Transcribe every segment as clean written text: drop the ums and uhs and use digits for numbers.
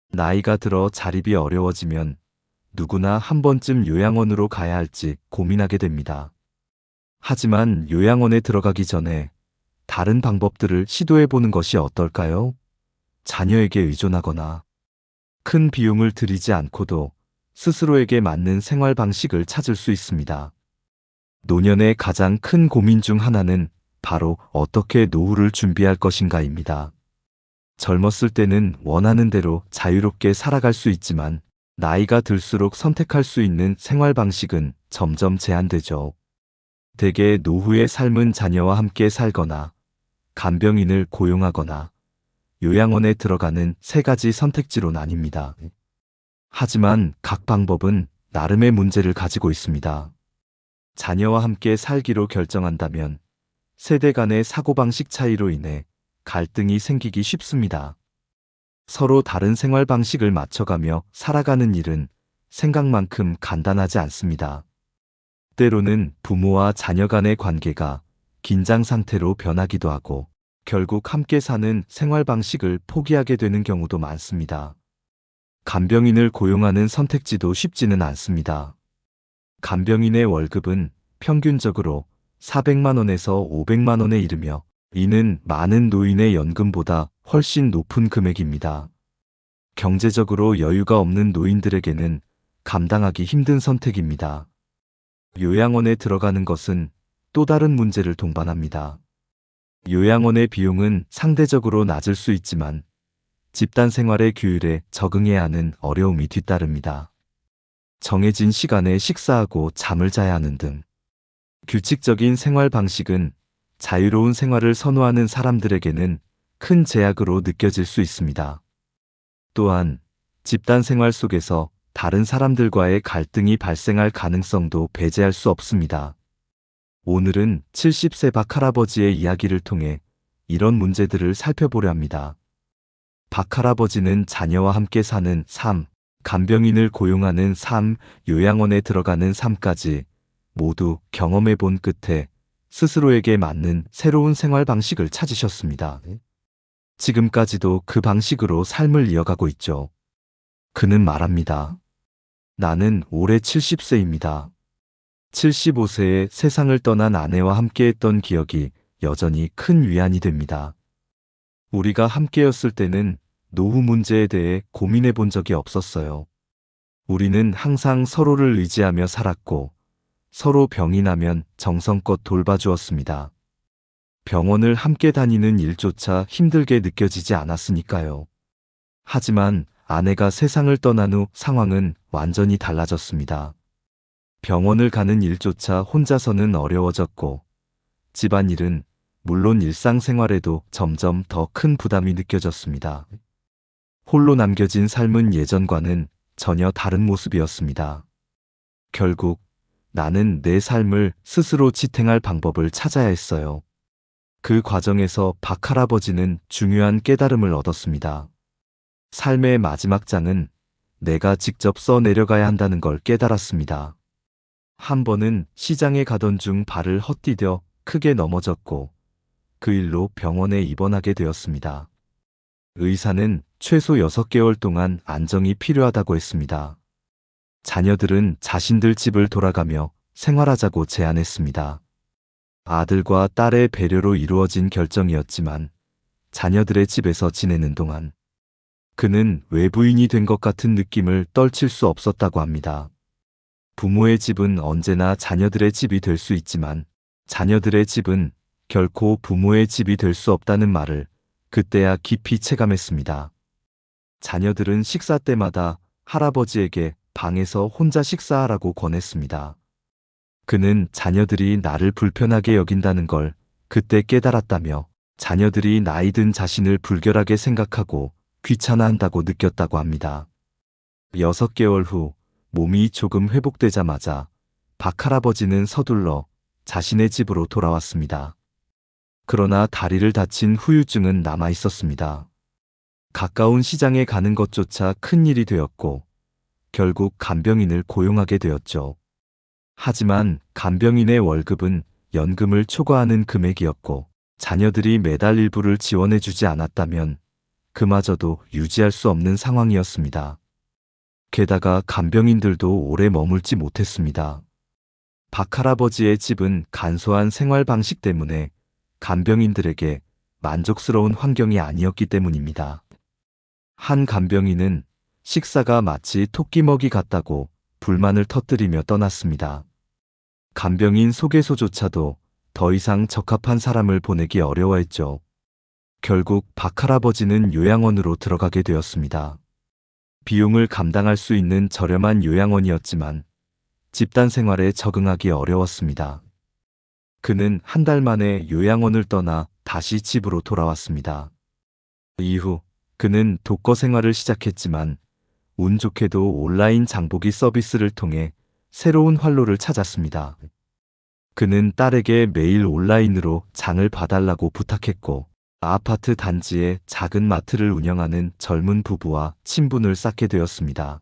나이가 들어 자립이 어려워지면 누구나 한 번쯤 요양원으로 가야 할지 고민하게 됩니다. 하지만 요양원에 들어가기 전에 다른 방법들을 시도해 보는 것이 어떨까요? 자녀에게 의존하거나 큰 비용을 들이지 않고도 스스로에게 맞는 생활 방식을 찾을 수 있습니다. 노년의 가장 큰 고민 중 하나는 바로 어떻게 노후를 준비할 것인가입니다. 젊었을 때는 원하는 대로 자유롭게 살아갈 수 있지만 나이가 들수록 선택할 수 있는 생활 방식은 점점 제한되죠. 대개 노후의 삶은 자녀와 함께 살거나 간병인을 고용하거나 요양원에 들어가는 세 가지 선택지로 나뉩니다. 하지만 각 방법은 나름의 문제를 가지고 있습니다. 자녀와 함께 살기로 결정한다면 세대 간의 사고방식 차이로 인해 갈등이 생기기 쉽습니다. 서로 다른 생활 방식을 맞춰가며 살아가는 일은 생각만큼 간단하지 않습니다. 때로는 부모와 자녀 간의 관계가 긴장 상태로 변하기도 하고 결국 함께 사는 생활 방식을 포기하게 되는 경우도 많습니다. 간병인을 고용하는 선택지도 쉽지는 않습니다. 간병인의 월급은 평균적으로 400만 원에서 500만 원에 이르며 이는 많은 노인의 연금보다 훨씬 높은 금액입니다. 경제적으로 여유가 없는 노인들에게는 감당하기 힘든 선택입니다. 요양원에 들어가는 것은 또 다른 문제를 동반합니다. 요양원의 비용은 상대적으로 낮을 수 있지만 집단 생활의 규율에 적응해야 하는 어려움이 뒤따릅니다. 정해진 시간에 식사하고 잠을 자야 하는 등 규칙적인 생활 방식은 자유로운 생활을 선호하는 사람들에게는 큰 제약으로 느껴질 수 있습니다. 또한 집단 생활 속에서 다른 사람들과의 갈등이 발생할 가능성도 배제할 수 없습니다. 오늘은 70세 박할아버지의 이야기를 통해 이런 문제들을 살펴보려 합니다. 박할아버지는 자녀와 함께 사는 삶, 간병인을 고용하는 삶, 요양원에 들어가는 삶까지 모두 경험해 본 끝에 스스로에게 맞는 새로운 생활 방식을 찾으셨습니다. 지금까지도 그 방식으로 삶을 이어가고 있죠. 그는 말합니다. 나는 올해 70세입니다. 75세에 세상을 떠난 아내와 함께했던 기억이 여전히 큰 위안이 됩니다. 우리가 함께였을 때는 노후 문제에 대해 고민해 본 적이 없었어요. 우리는 항상 서로를 의지하며 살았고 서로 병이 나면 정성껏 돌봐주었습니다. 병원을 함께 다니는 일조차 힘들게 느껴지지 않았으니까요. 하지만 아내가 세상을 떠난 후 상황은 완전히 달라졌습니다. 병원을 가는 일조차 혼자서는 어려워졌고 집안일은 물론 일상생활에도 점점 더 큰 부담이 느껴졌습니다. 홀로 남겨진 삶은 예전과는 전혀 다른 모습이었습니다. 결국 나는 내 삶을 스스로 지탱할 방법을 찾아야 했어요. 그 과정에서 박할아버지는 중요한 깨달음을 얻었습니다. 삶의 마지막 장은 내가 직접 써 내려가야 한다는 걸 깨달았습니다. 한 번은 시장에 가던 중 발을 헛디뎌 크게 넘어졌고 그 일로 병원에 입원하게 되었습니다. 의사는 최소 6개월 동안 안정이 필요하다고 했습니다. 자녀들은 자신들 집을 돌아가며 생활하자고 제안했습니다. 아들과 딸의 배려로 이루어진 결정이었지만 자녀들의 집에서 지내는 동안 그는 외부인이 된 것 같은 느낌을 떨칠 수 없었다고 합니다. 부모의 집은 언제나 자녀들의 집이 될 수 있지만 자녀들의 집은 결코 부모의 집이 될 수 없다는 말을 그때야 깊이 체감했습니다. 자녀들은 식사 때마다 할아버지에게 방에서 혼자 식사하라고 권했습니다. 그는 자녀들이 나를 불편하게 여긴다는 걸 그때 깨달았다며 자녀들이 나이 든 자신을 불결하게 생각하고 귀찮아한다고 느꼈다고 합니다. 6개월 후 몸이 조금 회복되자마자 박할아버지는 서둘러 자신의 집으로 돌아왔습니다. 그러나 다리를 다친 후유증은 남아 있었습니다. 가까운 시장에 가는 것조차 큰일이 되었고 결국 간병인을 고용하게 되었죠. 하지만 간병인의 월급은 연금을 초과하는 금액이었고 자녀들이 매달 일부를 지원해주지 않았다면 그마저도 유지할 수 없는 상황이었습니다. 게다가 간병인들도 오래 머물지 못했습니다. 박할아버지의 집은 간소한 생활 방식 때문에 간병인들에게 만족스러운 환경이 아니었기 때문입니다. 한 간병인은 식사가 마치 토끼 먹이 같다고 불만을 터뜨리며 떠났습니다. 간병인 소개소조차도 더 이상 적합한 사람을 보내기 어려워했죠. 결국 박할아버지는 요양원으로 들어가게 되었습니다. 비용을 감당할 수 있는 저렴한 요양원이었지만 집단 생활에 적응하기 어려웠습니다. 그는 한 달 만에 요양원을 떠나 다시 집으로 돌아왔습니다. 이후 그는 독거 생활을 시작했지만 운 좋게도 온라인 장보기 서비스를 통해 새로운 활로를 찾았습니다. 그는 딸에게 매일 온라인으로 장을 봐달라고 부탁했고 아파트 단지에 작은 마트를 운영하는 젊은 부부와 친분을 쌓게 되었습니다.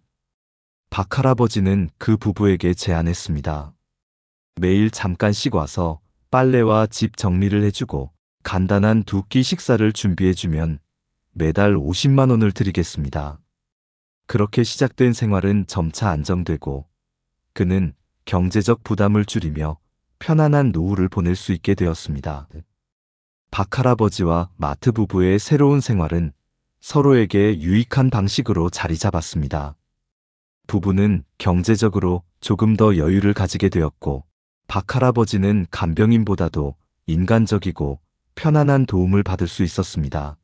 박할아버지는 그 부부에게 제안했습니다. 매일 잠깐씩 와서 빨래와 집 정리를 해주고 간단한 두 끼 식사를 준비해주면 매달 50만 원을 드리겠습니다. 그렇게 시작된 생활은 점차 안정되고 그는 경제적 부담을 줄이며 편안한 노후를 보낼 수 있게 되었습니다. 박할아버지와 마트 부부의 새로운 생활은 서로에게 유익한 방식으로 자리 잡았습니다. 부부는 경제적으로 조금 더 여유를 가지게 되었고 박할아버지는 간병인보다도 인간적이고 편안한 도움을 받을 수 있었습니다.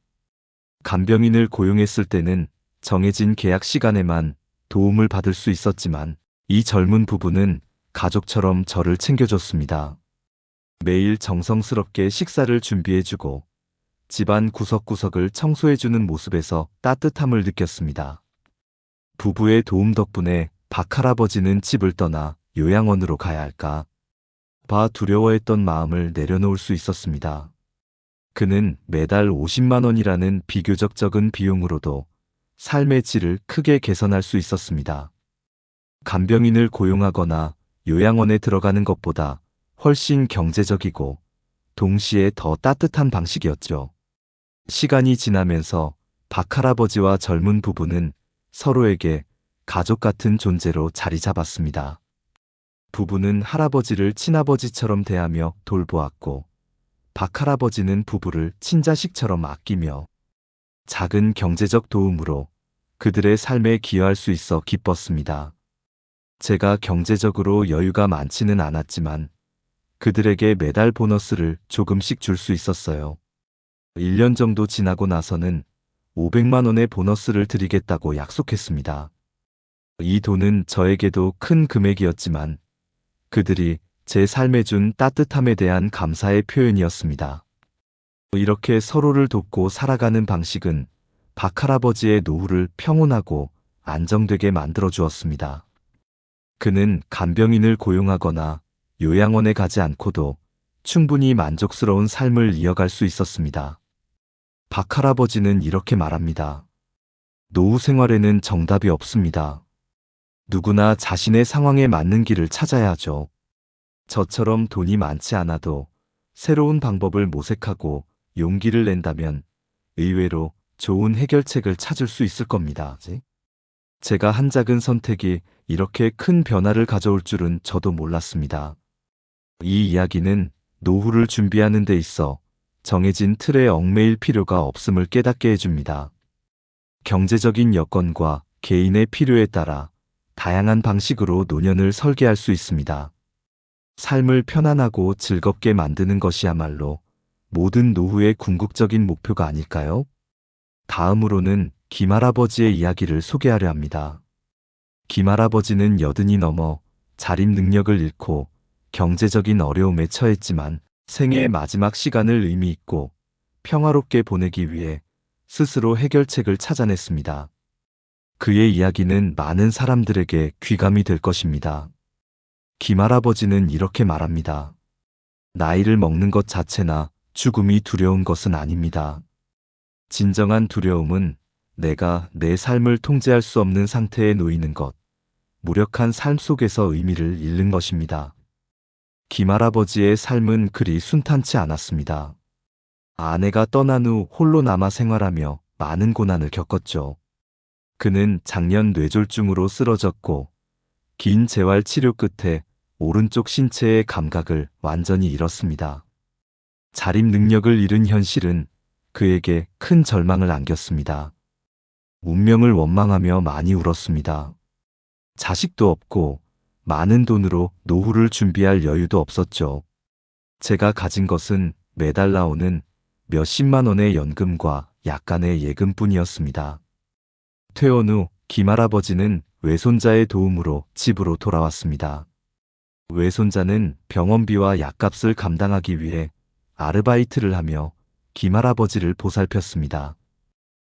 간병인을 고용했을 때는 정해진 계약 시간에만 도움을 받을 수 있었지만 이 젊은 부부는 가족처럼 저를 챙겨줬습니다. 매일 정성스럽게 식사를 준비해주고 집안 구석구석을 청소해주는 모습에서 따뜻함을 느꼈습니다. 부부의 도움 덕분에 박할아버지는 집을 떠나 요양원으로 가야 할까 봐 두려워했던 마음을 내려놓을 수 있었습니다. 그는 매달 50만 원이라는 비교적 적은 비용으로도 삶의 질을 크게 개선할 수 있었습니다. 간병인을 고용하거나 요양원에 들어가는 것보다 훨씬 경제적이고 동시에 더 따뜻한 방식이었죠. 시간이 지나면서 박할아버지와 젊은 부부는 서로에게 가족 같은 존재로 자리 잡았습니다. 부부는 할아버지를 친아버지처럼 대하며 돌보았고 박할아버지는 부부를 친자식처럼 아끼며 작은 경제적 도움으로 그들의 삶에 기여할 수 있어 기뻤습니다. 제가 경제적으로 여유가 많지는 않았지만 그들에게 매달 보너스를 조금씩 줄 수 있었어요. 1년 정도 지나고 나서는 500만 원의 보너스를 드리겠다고 약속했습니다. 이 돈은 저에게도 큰 금액이었지만 그들이 제 삶에 준 따뜻함에 대한 감사의 표현이었습니다. 이렇게 서로를 돕고 살아가는 방식은 박할아버지의 노후를 평온하고 안정되게 만들어 주었습니다. 그는 간병인을 고용하거나 요양원에 가지 않고도 충분히 만족스러운 삶을 이어갈 수 있었습니다. 박할아버지는 이렇게 말합니다. 노후 생활에는 정답이 없습니다. 누구나 자신의 상황에 맞는 길을 찾아야 하죠. 저처럼 돈이 많지 않아도 새로운 방법을 모색하고 용기를 낸다면 의외로 좋은 해결책을 찾을 수 있을 겁니다. 제가 한 작은 선택이 이렇게 큰 변화를 가져올 줄은 저도 몰랐습니다. 이 이야기는 노후를 준비하는 데 있어 정해진 틀에 얽매일 필요가 없음을 깨닫게 해줍니다. 경제적인 여건과 개인의 필요에 따라 다양한 방식으로 노년을 설계할 수 있습니다. 삶을 편안하고 즐겁게 만드는 것이야말로 모든 노후의 궁극적인 목표가 아닐까요? 다음으로는 김할아버지의 이야기를 소개하려 합니다. 김할아버지는 80이 넘어 자립 능력을 잃고 경제적인 어려움에 처했지만 생애의 마지막 시간을 의미 있고 평화롭게 보내기 위해 스스로 해결책을 찾아냈습니다. 그의 이야기는 많은 사람들에게 귀감이 될 것입니다. 김할아버지는 이렇게 말합니다. 나이를 먹는 것 자체나 죽음이 두려운 것은 아닙니다. 진정한 두려움은 내가 내 삶을 통제할 수 없는 상태에 놓이는 것, 무력한 삶 속에서 의미를 잃는 것입니다. 김할아버지의 삶은 그리 순탄치 않았습니다. 아내가 떠난 후 홀로 남아 생활하며 많은 고난을 겪었죠. 그는 작년 뇌졸중으로 쓰러졌고 긴 재활 치료 끝에 오른쪽 신체의 감각을 완전히 잃었습니다. 자립 능력을 잃은 현실은 그에게 큰 절망을 안겼습니다. 운명을 원망하며 많이 울었습니다. 자식도 없고 많은 돈으로 노후를 준비할 여유도 없었죠. 제가 가진 것은 매달 나오는 몇십만 원의 연금과 약간의 예금뿐이었습니다. 퇴원 후 김할아버지는 외손자의 도움으로 집으로 돌아왔습니다. 외손자는 병원비와 약값을 감당하기 위해 아르바이트를 하며 김할아버지를 보살폈습니다.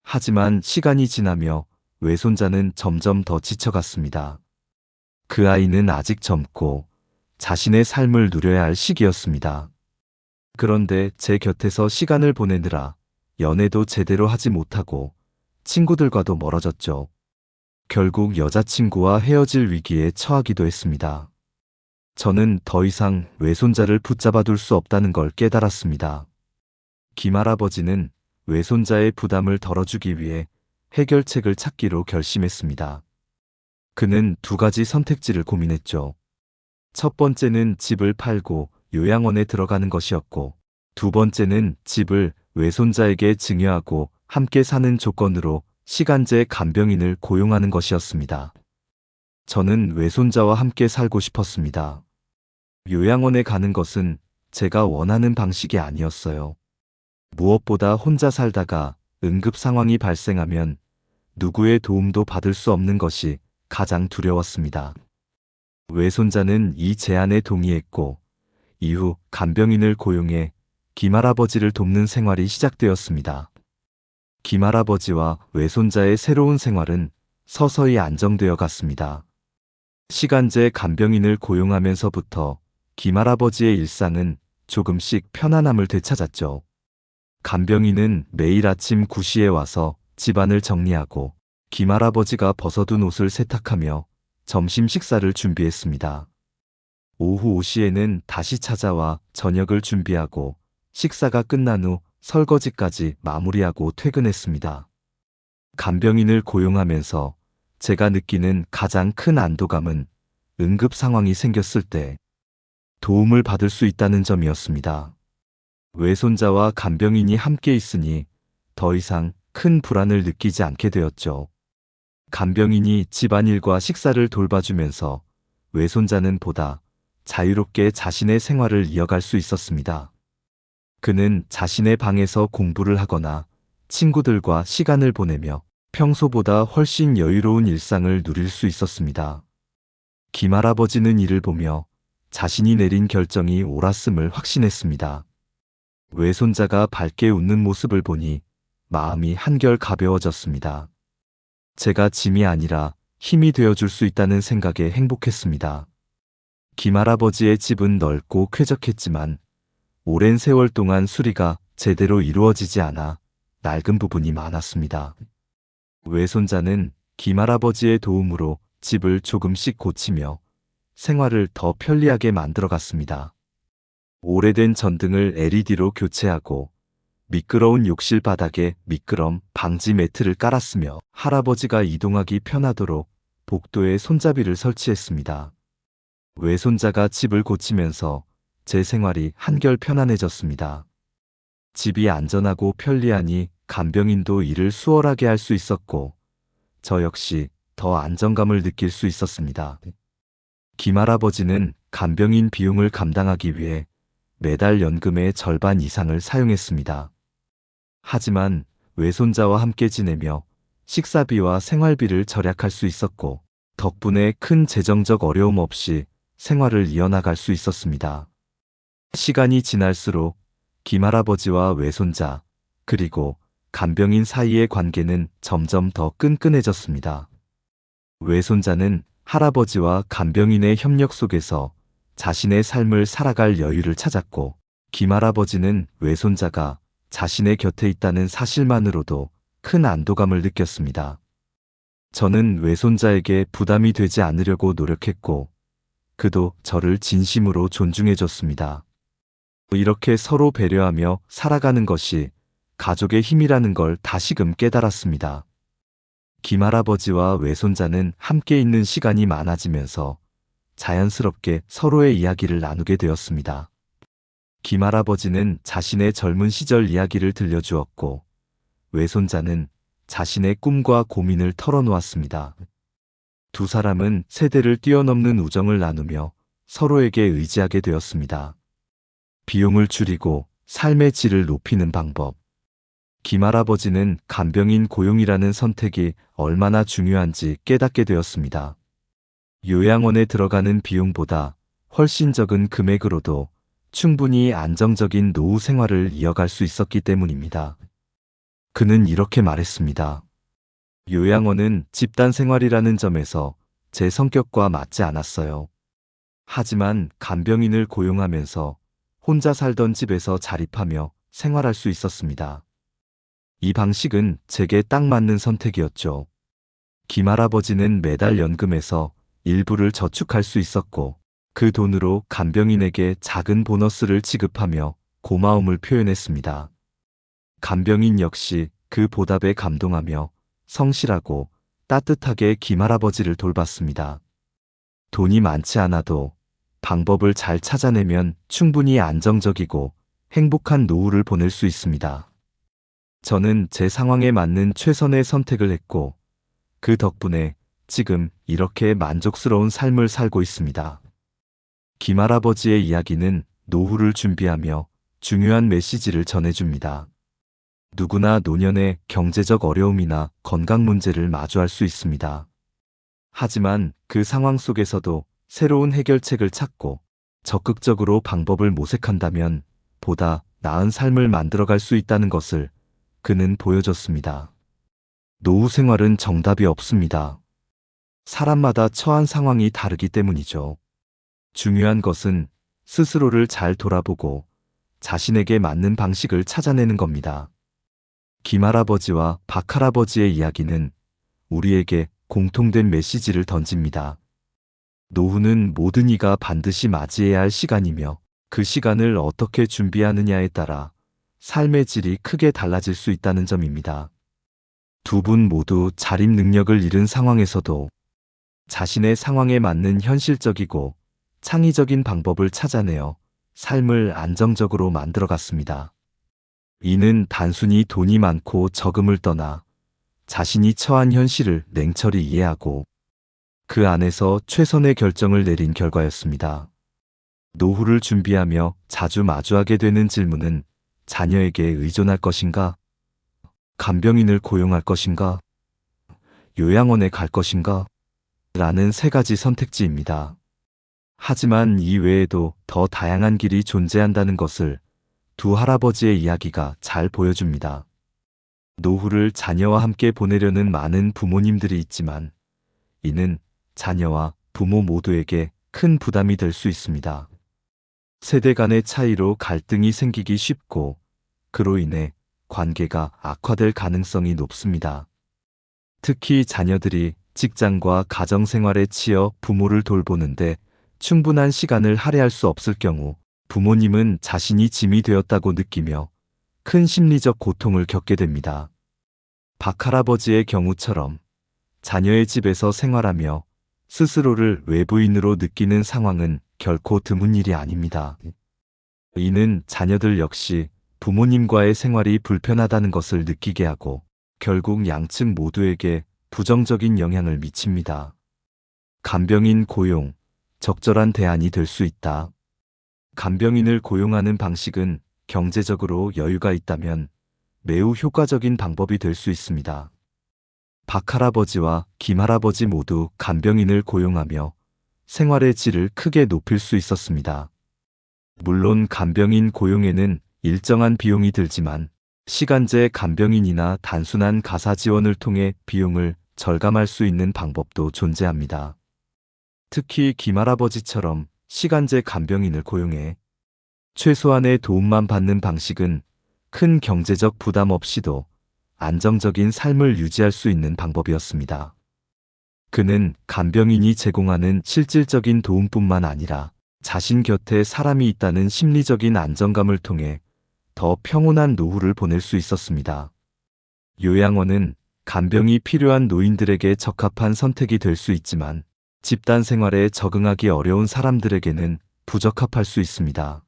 하지만 시간이 지나며 외손자는 점점 더 지쳐갔습니다. 그 아이는 아직 젊고 자신의 삶을 누려야 할 시기였습니다. 그런데 제 곁에서 시간을 보내느라 연애도 제대로 하지 못하고 친구들과도 멀어졌죠. 결국 여자친구와 헤어질 위기에 처하기도 했습니다. 저는 더 이상 외손자를 붙잡아둘 수 없다는 걸 깨달았습니다. 김할아버지는 외손자의 부담을 덜어주기 위해 해결책을 찾기로 결심했습니다. 그는 두 가지 선택지를 고민했죠. 첫 번째는 집을 팔고 요양원에 들어가는 것이었고, 두 번째는 집을 외손자에게 증여하고 함께 사는 조건으로 시간제 간병인을 고용하는 것이었습니다. 저는 외손자와 함께 살고 싶었습니다. 요양원에 가는 것은 제가 원하는 방식이 아니었어요. 무엇보다 혼자 살다가 응급 상황이 발생하면 누구의 도움도 받을 수 없는 것이 가장 두려웠습니다. 외손자는 이 제안에 동의했고, 이후 간병인을 고용해 김할아버지를 돕는 생활이 시작되었습니다. 김할아버지와 외손자의 새로운 생활은 서서히 안정되어 갔습니다. 시간제 간병인을 고용하면서부터 김할아버지의 일상은 조금씩 편안함을 되찾았죠. 간병인은 매일 아침 9시에 와서 집안을 정리하고 김할아버지가 벗어둔 옷을 세탁하며 점심 식사를 준비했습니다. 오후 5시에는 다시 찾아와 저녁을 준비하고 식사가 끝난 후 설거지까지 마무리하고 퇴근했습니다. 간병인을 고용하면서 제가 느끼는 가장 큰 안도감은 응급 상황이 생겼을 때 도움을 받을 수 있다는 점이었습니다. 외손자와 간병인이 함께 있으니 더 이상 큰 불안을 느끼지 않게 되었죠. 간병인이 집안일과 식사를 돌봐주면서 외손자는 보다 자유롭게 자신의 생활을 이어갈 수 있었습니다. 그는 자신의 방에서 공부를 하거나 친구들과 시간을 보내며 평소보다 훨씬 여유로운 일상을 누릴 수 있었습니다. 김할아버지는 이를 보며 자신이 내린 결정이 옳았음을 확신했습니다. 외손자가 밝게 웃는 모습을 보니 마음이 한결 가벼워졌습니다. 제가 짐이 아니라 힘이 되어줄 수 있다는 생각에 행복했습니다. 김할아버지의 집은 넓고 쾌적했지만 오랜 세월 동안 수리가 제대로 이루어지지 않아 낡은 부분이 많았습니다. 외손자는 김할아버지의 도움으로 집을 조금씩 고치며 생활을 더 편리하게 만들어갔습니다. 오래된 전등을 LED로 교체하고 미끄러운 욕실 바닥에 미끄럼 방지 매트를 깔았으며 할아버지가 이동하기 편하도록 복도에 손잡이를 설치했습니다. 외손자가 집을 고치면서 제 생활이 한결 편안해졌습니다. 집이 안전하고 편리하니 간병인도 일을 수월하게 할 수 있었고 저 역시 더 안정감을 느낄 수 있었습니다. 김할아버지는 간병인 비용을 감당하기 위해 매달 연금의 절반 이상을 사용했습니다. 하지만 외손자와 함께 지내며 식사비와 생활비를 절약할 수 있었고 덕분에 큰 재정적 어려움 없이 생활을 이어나갈 수 있었습니다. 시간이 지날수록 김할아버지와 외손자 그리고 간병인 사이의 관계는 점점 더 끈끈해졌습니다. 외손자는 할아버지와 간병인의 협력 속에서 자신의 삶을 살아갈 여유를 찾았고 김할아버지는 외손자가 자신의 곁에 있다는 사실만으로도 큰 안도감을 느꼈습니다. 저는 외손자에게 부담이 되지 않으려고 노력했고 그도 저를 진심으로 존중해줬습니다. 이렇게 서로 배려하며 살아가는 것이 가족의 힘이라는 걸 다시금 깨달았습니다. 김할아버지와 외손자는 함께 있는 시간이 많아지면서 자연스럽게 서로의 이야기를 나누게 되었습니다. 김할아버지는 자신의 젊은 시절 이야기를 들려주었고, 외손자는 자신의 꿈과 고민을 털어놓았습니다. 두 사람은 세대를 뛰어넘는 우정을 나누며 서로에게 의지하게 되었습니다. 비용을 줄이고 삶의 질을 높이는 방법. 김할아버지는 간병인 고용이라는 선택이 얼마나 중요한지 깨닫게 되었습니다. 요양원에 들어가는 비용보다 훨씬 적은 금액으로도 충분히 안정적인 노후 생활을 이어갈 수 있었기 때문입니다. 그는 이렇게 말했습니다. 요양원은 집단 생활이라는 점에서 제 성격과 맞지 않았어요. 하지만 간병인을 고용하면서 혼자 살던 집에서 자립하며 생활할 수 있었습니다. 이 방식은 제게 딱 맞는 선택이었죠. 김할아버지는 매달 연금에서 일부를 저축할 수 있었고, 그 돈으로 간병인에게 작은 보너스를 지급하며 고마움을 표현했습니다. 간병인 역시 그 보답에 감동하며 성실하고 따뜻하게 김할아버지를 돌봤습니다. 돈이 많지 않아도 방법을 잘 찾아내면 충분히 안정적이고 행복한 노후를 보낼 수 있습니다. 저는 제 상황에 맞는 최선의 선택을 했고, 그 덕분에 지금 이렇게 만족스러운 삶을 살고 있습니다. 김할아버지의 이야기는 노후를 준비하며 중요한 메시지를 전해줍니다. 누구나 노년에 경제적 어려움이나 건강 문제를 마주할 수 있습니다. 하지만 그 상황 속에서도 새로운 해결책을 찾고 적극적으로 방법을 모색한다면 보다 나은 삶을 만들어갈 수 있다는 것을 그는 보여줬습니다. 노후 생활은 정답이 없습니다. 사람마다 처한 상황이 다르기 때문이죠. 중요한 것은 스스로를 잘 돌아보고 자신에게 맞는 방식을 찾아내는 겁니다. 김할아버지와 박할아버지의 이야기는 우리에게 공통된 메시지를 던집니다. 노후는 모든 이가 반드시 맞이해야 할 시간이며, 그 시간을 어떻게 준비하느냐에 따라 삶의 질이 크게 달라질 수 있다는 점입니다. 두 분 모두 자립 능력을 잃은 상황에서도 자신의 상황에 맞는 현실적이고 창의적인 방법을 찾아내어 삶을 안정적으로 만들어갔습니다. 이는 단순히 돈이 많고 적음을 떠나 자신이 처한 현실을 냉철히 이해하고 그 안에서 최선의 결정을 내린 결과였습니다. 노후를 준비하며 자주 마주하게 되는 질문은 자녀에게 의존할 것인가? 간병인을 고용할 것인가? 요양원에 갈 것인가? 라는 세 가지 선택지입니다. 하지만 이 외에도 더 다양한 길이 존재한다는 것을 두 할아버지의 이야기가 잘 보여줍니다. 노후를 자녀와 함께 보내려는 많은 부모님들이 있지만, 이는 자녀와 부모 모두에게 큰 부담이 될 수 있습니다. 세대 간의 차이로 갈등이 생기기 쉽고, 그로 인해 관계가 악화될 가능성이 높습니다. 특히 자녀들이 직장과 가정생활에 치여 부모를 돌보는데 충분한 시간을 할애할 수 없을 경우, 부모님은 자신이 짐이 되었다고 느끼며 큰 심리적 고통을 겪게 됩니다. 박할아버지의 경우처럼 자녀의 집에서 생활하며 스스로를 외부인으로 느끼는 상황은 결코 드문 일이 아닙니다. 이는 자녀들 역시 부모님과의 생활이 불편하다는 것을 느끼게 하고 결국 양측 모두에게 부정적인 영향을 미칩니다. 간병인 고용, 적절한 대안이 될 수 있다. 간병인을 고용하는 방식은 경제적으로 여유가 있다면 매우 효과적인 방법이 될 수 있습니다. 박할아버지와 김할아버지 모두 간병인을 고용하며 생활의 질을 크게 높일 수 있었습니다. 물론 간병인 고용에는 일정한 비용이 들지만 시간제 간병인이나 단순한 가사 지원을 통해 비용을 절감할 수 있는 방법도 존재합니다. 특히 김할아버지처럼 시간제 간병인을 고용해 최소한의 도움만 받는 방식은 큰 경제적 부담 없이도 안정적인 삶을 유지할 수 있는 방법이었습니다. 그는 간병인이 제공하는 실질적인 도움뿐만 아니라 자신 곁에 사람이 있다는 심리적인 안정감을 통해 더 평온한 노후를 보낼 수 있었습니다. 요양원은 간병이 필요한 노인들에게 적합한 선택이 될 수 있지만 집단 생활에 적응하기 어려운 사람들에게는 부적합할 수 있습니다.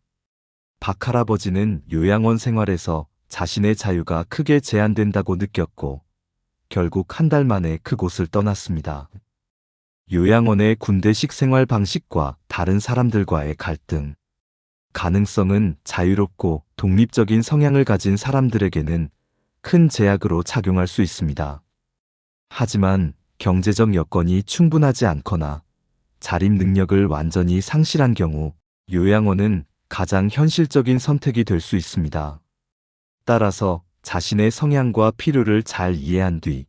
박 할아버지는 요양원 생활에서 자신의 자유가 크게 제한된다고 느꼈고 결국 한 달 만에 그곳을 떠났습니다. 요양원의 군대식 생활 방식과 다른 사람들과의 갈등. 가능성은 자유롭고 독립적인 성향을 가진 사람들에게는 큰 제약으로 작용할 수 있습니다. 하지만 경제적 여건이 충분하지 않거나 자립 능력을 완전히 상실한 경우 요양원은 가장 현실적인 선택이 될 수 있습니다. 따라서 자신의 성향과 필요를 잘 이해한 뒤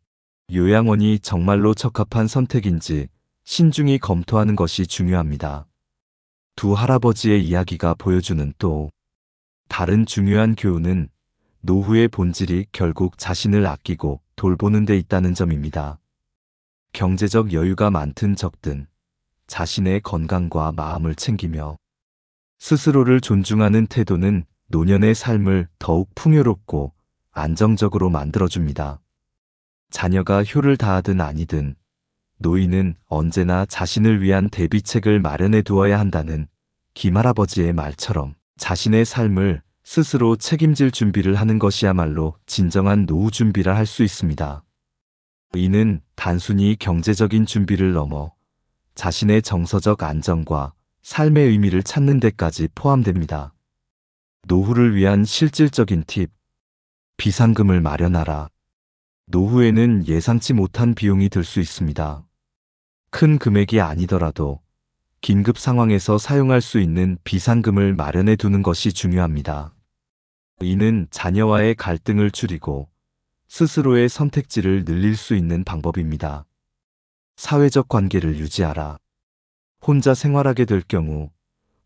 요양원이 정말로 적합한 선택인지 신중히 검토하는 것이 중요합니다. 두 할아버지의 이야기가 보여주는 또 다른 중요한 교훈은 노후의 본질이 결국 자신을 아끼고 돌보는 데 있다는 점입니다. 경제적 여유가 많든 적든 자신의 건강과 마음을 챙기며 스스로를 존중하는 태도는 노년의 삶을 더욱 풍요롭고 안정적으로 만들어줍니다. 자녀가 효를 다하든 아니든 노인은 언제나 자신을 위한 대비책을 마련해 두어야 한다는 김할아버지의 말처럼 자신의 삶을 스스로 책임질 준비를 하는 것이야말로 진정한 노후 준비라 할 수 있습니다. 이는 단순히 경제적인 준비를 넘어 자신의 정서적 안정과 삶의 의미를 찾는 데까지 포함됩니다. 노후를 위한 실질적인 팁. 비상금을 마련하라. 노후에는 예상치 못한 비용이 들 수 있습니다. 큰 금액이 아니더라도 긴급 상황에서 사용할 수 있는 비상금을 마련해 두는 것이 중요합니다. 이는 자녀와의 갈등을 줄이고 스스로의 선택지를 늘릴 수 있는 방법입니다. 사회적 관계를 유지하라. 혼자 생활하게 될 경우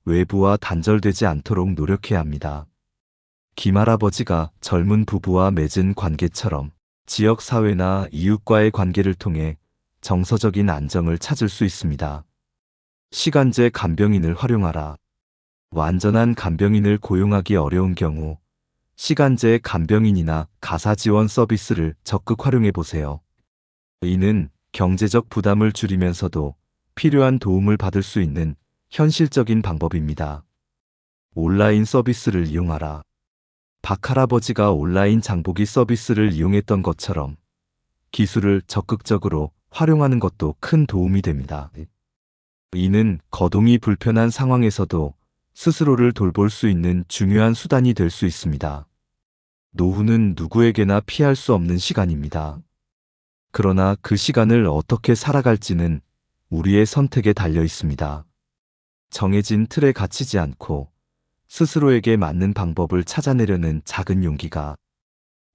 외부와 단절되지 않도록 노력해야 합니다. 김할아버지가 젊은 부부와 맺은 관계처럼 지역사회나 이웃과의 관계를 통해 정서적인 안정을 찾을 수 있습니다. 시간제 간병인을 활용하라. 완전한 간병인을 고용하기 어려운 경우 시간제 간병인이나 가사 지원 서비스를 적극 활용해 보세요. 이는 경제적 부담을 줄이면서도 필요한 도움을 받을 수 있는 현실적인 방법입니다. 온라인 서비스를 이용하라. 박 할아버지가 온라인 장보기 서비스를 이용했던 것처럼 기술을 적극적으로 활용하는 것도 큰 도움이 됩니다. 이는 거동이 불편한 상황에서도 스스로를 돌볼 수 있는 중요한 수단이 될 수 있습니다. 노후는 누구에게나 피할 수 없는 시간입니다. 그러나 그 시간을 어떻게 살아갈지는 우리의 선택에 달려 있습니다. 정해진 틀에 갇히지 않고 스스로에게 맞는 방법을 찾아내려는 작은 용기가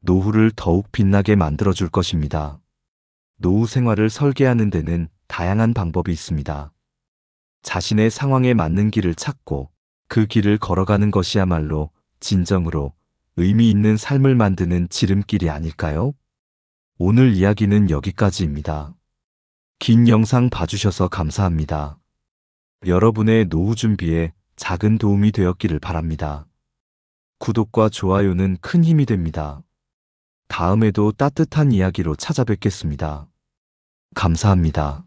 노후를 더욱 빛나게 만들어줄 것입니다. 노후 생활을 설계하는 데는 다양한 방법이 있습니다. 자신의 상황에 맞는 길을 찾고 그 길을 걸어가는 것이야말로 진정으로 의미 있는 삶을 만드는 지름길이 아닐까요? 오늘 이야기는 여기까지입니다. 긴 영상 봐주셔서 감사합니다. 여러분의 노후 준비에 작은 도움이 되었기를 바랍니다. 구독과 좋아요는 큰 힘이 됩니다. 다음에도 따뜻한 이야기로 찾아뵙겠습니다. 감사합니다.